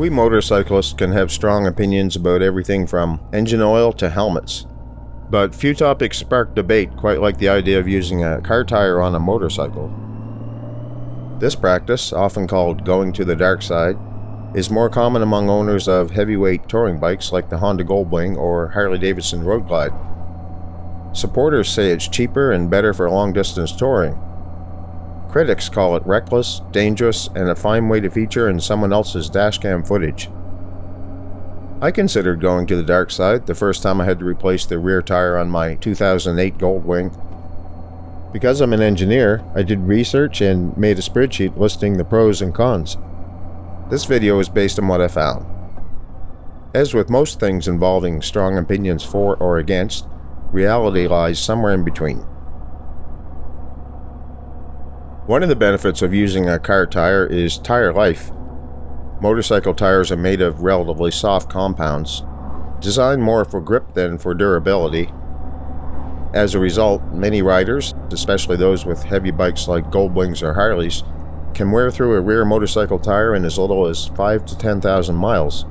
We motorcyclists can have strong opinions about everything from engine oil to helmets. But few topics spark debate quite like the idea of using a car tire on a motorcycle. This practice, often called going to the dark side, is more common among owners of heavyweight touring bikes like the Honda Goldwing or Harley-Davidson Road Glide. Supporters say it's cheaper and better for long-distance touring. Critics call it reckless, dangerous, and a fine way to feature in someone else's dashcam footage. I considered going to the dark side the first time I had to replace the rear tire on my 2008 Goldwing. Because I'm an engineer, I did research and made a spreadsheet listing the pros and cons. This video is based on what I found. As with most things involving strong opinions for or against, reality lies somewhere in between. One of the benefits of using a car tire is tire life. Motorcycle tires are made of relatively soft compounds, designed more for grip than for durability. As a result, many riders, especially those with heavy bikes like Goldwings or Harleys, can wear through a rear motorcycle tire in as little as 5,000 to 10,000 miles.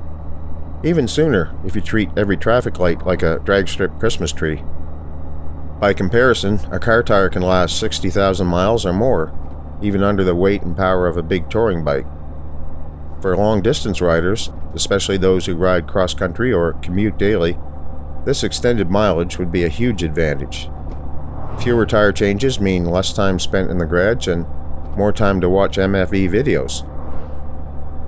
Even sooner if you treat every traffic light like a drag strip Christmas tree. By comparison, a car tire can last 60,000 miles or more, even under the weight and power of a big touring bike. For long-distance riders, especially those who ride cross-country or commute daily, this extended mileage would be a huge advantage. Fewer tire changes mean less time spent in the garage and more time to watch MFE videos.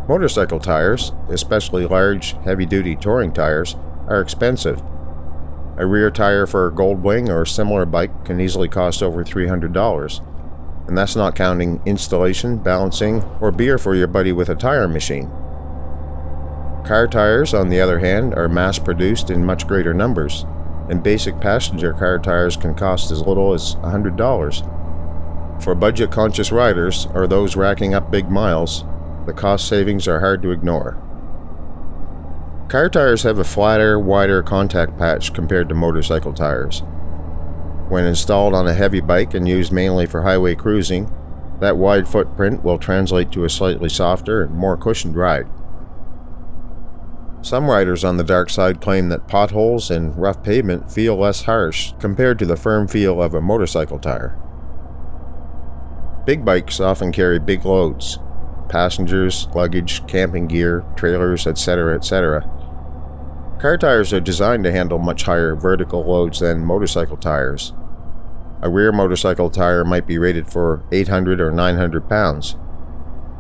Motorcycle tires, especially large, heavy-duty touring tires, are expensive. A rear tire for a Goldwing or similar bike can easily cost over $300. And that's not counting installation, balancing, or beer for your buddy with a tire machine. Car tires, on the other hand, are mass-produced in much greater numbers, and basic passenger car tires can cost as little as $100. For budget-conscious riders, or those racking up big miles, the cost savings are hard to ignore. Car tires have a flatter, wider contact patch compared to motorcycle tires. When installed on a heavy bike and used mainly for highway cruising, that wide footprint will translate to a slightly softer and more cushioned ride. Some riders on the dark side claim that potholes and rough pavement feel less harsh compared to the firm feel of a motorcycle tire. Big bikes often carry big loads: passengers, luggage, camping gear, trailers, etc., etc. Car tires are designed to handle much higher vertical loads than motorcycle tires. A rear motorcycle tire might be rated for 800 or 900 pounds.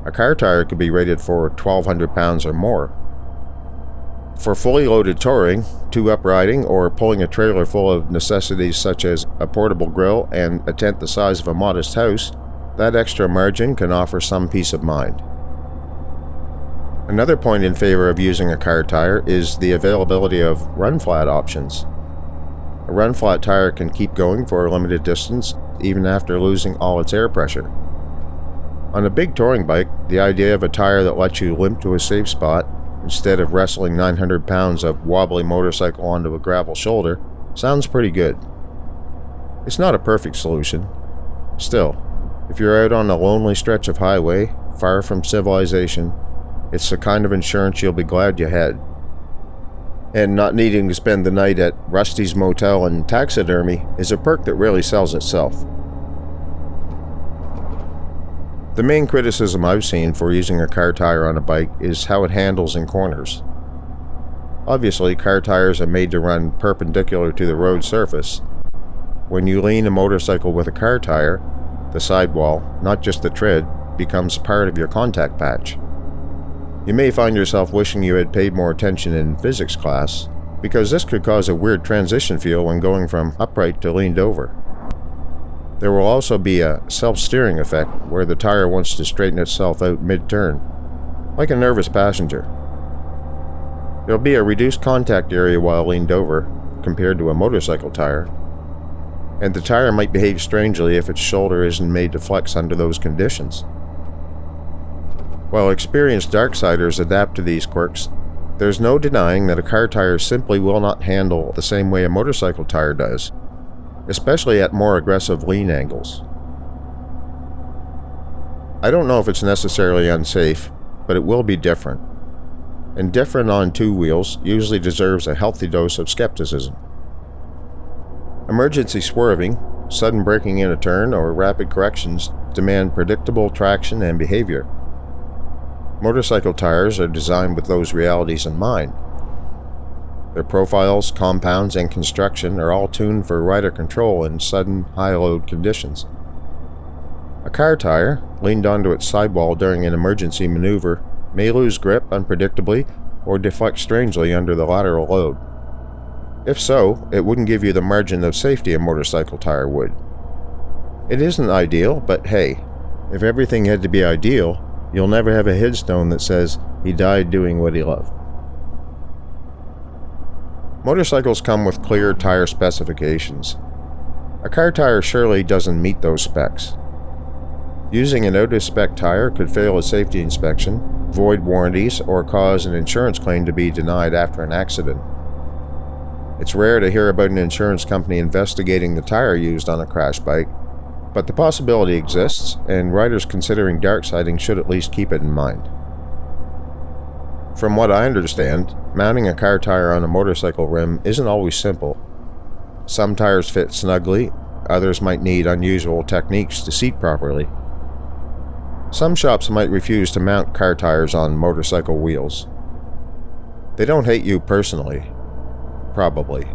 A car tire could be rated for 1,200 pounds or more. For fully loaded touring, two-up riding, or pulling a trailer full of necessities such as a portable grill and a tent the size of a modest house, that extra margin can offer some peace of mind. Another point in favor of using a car tire is the availability of run-flat options. A run-flat tire can keep going for a limited distance even after losing all its air pressure. On a big touring bike, the idea of a tire that lets you limp to a safe spot instead of wrestling 900 pounds of wobbly motorcycle onto a gravel shoulder sounds pretty good. It's not a perfect solution. Still, if you're out on a lonely stretch of highway, far from civilization, it's the kind of insurance you'll be glad you had. And not needing to spend the night at Rusty's Motel and Taxidermy is a perk that rarely sells itself. The main criticism I've seen for using a car tire on a bike is how it handles in corners. Obviously, car tires are made to run perpendicular to the road surface. When you lean a motorcycle with a car tire, the sidewall, not just the tread, becomes part of your contact patch. You may find yourself wishing you had paid more attention in physics class, because this could cause a weird transition feel when going from upright to leaned over. There will also be a self-steering effect where the tire wants to straighten itself out mid-turn, like a nervous passenger. There'll be a reduced contact area while leaned over, compared to a motorcycle tire, and the tire might behave strangely if its shoulder isn't made to flex under those conditions. While experienced darksiders adapt to these quirks, there's no denying that a car tire simply will not handle the same way a motorcycle tire does, especially at more aggressive lean angles. I don't know if it's necessarily unsafe, but it will be different. and different on two wheels usually deserves a healthy dose of skepticism. Emergency swerving, sudden braking in a turn, or rapid corrections demand predictable traction and behavior. Motorcycle tires are designed with those realities in mind. Their profiles, compounds, and construction are all tuned for rider control in sudden, high-load conditions. A car tire, leaned onto its sidewall during an emergency maneuver, may lose grip unpredictably or deflect strangely under the lateral load. If so, it wouldn't give you the margin of safety a motorcycle tire would. It isn't ideal, but hey, if everything had to be ideal, you'll never have a headstone that says he died doing what he loved. Motorcycles come with clear tire specifications. A car tire surely doesn't meet those specs. Using an out-of-spec tire could fail a safety inspection, void warranties, or cause an insurance claim to be denied after an accident. It's rare to hear about an insurance company investigating the tire used on a crash bike, but the possibility exists, and riders considering dark siding should at least keep it in mind. From what I understand, mounting a car tire on a motorcycle rim isn't always simple. Some tires fit snugly, others might need unusual techniques to seat properly. Some shops might refuse to mount car tires on motorcycle wheels. They don't hate you personally. Probably.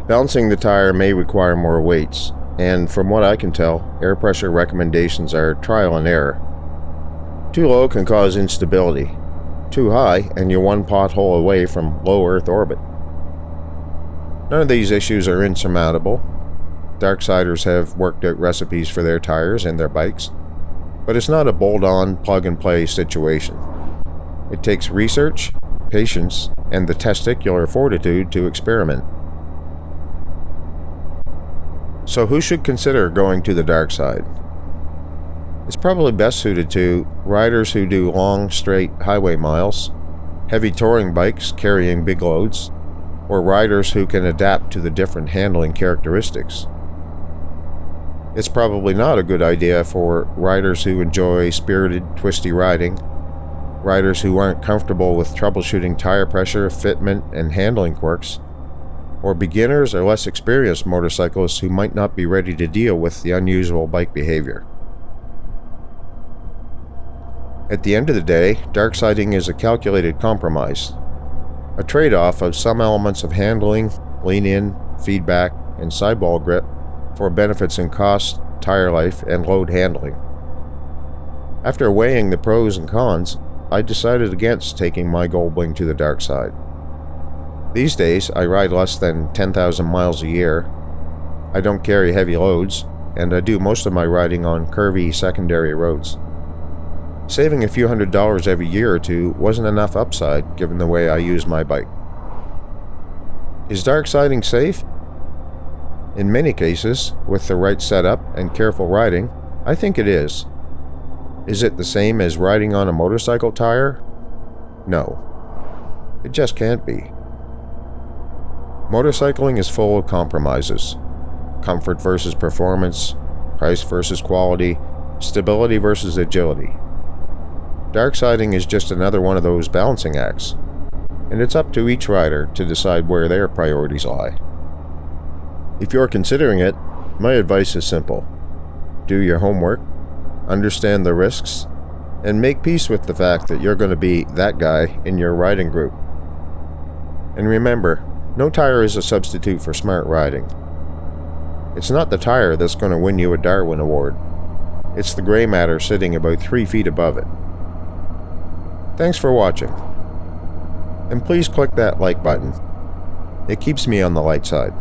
Balancing the tire may require more weights, and from what I can tell, air pressure recommendations are trial and error. Too low can cause instability. Too high, and you're one pothole away from low Earth orbit. None of these issues are insurmountable. Darksiders have worked out recipes for their tires and their bikes, but it's not a bolt-on, plug-and-play situation. It takes research, patience, and the testicular fortitude to experiment. So who should consider going to the dark side? It's probably best suited to riders who do long, straight highway miles, heavy touring bikes carrying big loads, or riders who can adapt to the different handling characteristics. It's probably not a good idea for riders who enjoy spirited, twisty riding, riders who aren't comfortable with troubleshooting tire pressure, fitment, and handling quirks, or beginners or less experienced motorcyclists who might not be ready to deal with the unusual bike behavior. At the end of the day, dark siding is a calculated compromise, a trade-off of some elements of handling, lean-in, feedback, and sidewall grip for benefits in cost, tire life, and load handling. After weighing the pros and cons, I decided against taking my Goldwing to the dark side. These days, I ride less than 10,000 miles a year. I don't carry heavy loads, and I do most of my riding on curvy secondary roads. Saving a few $100s every year or two wasn't enough upside given the way I use my bike. Is dark siding safe? In many cases, with the right setup and careful riding, I think it is. Is it the same as riding on a motorcycle tire? No. It just can't be. Motorcycling is full of compromises. Comfort versus performance, price versus quality, stability versus agility. Dark siding is just another one of those balancing acts, and it's up to each rider to decide where their priorities lie. If you're considering it, my advice is simple. Do your homework, understand the risks, and make peace with the fact that you're going to be that guy in your riding group. And remember, no tire is a substitute for smart riding. It's not the tire that's going to win you a Darwin Award. It's the gray matter sitting about 3 feet above it. Thanks for watching. And please click that like button. It keeps me on the light side.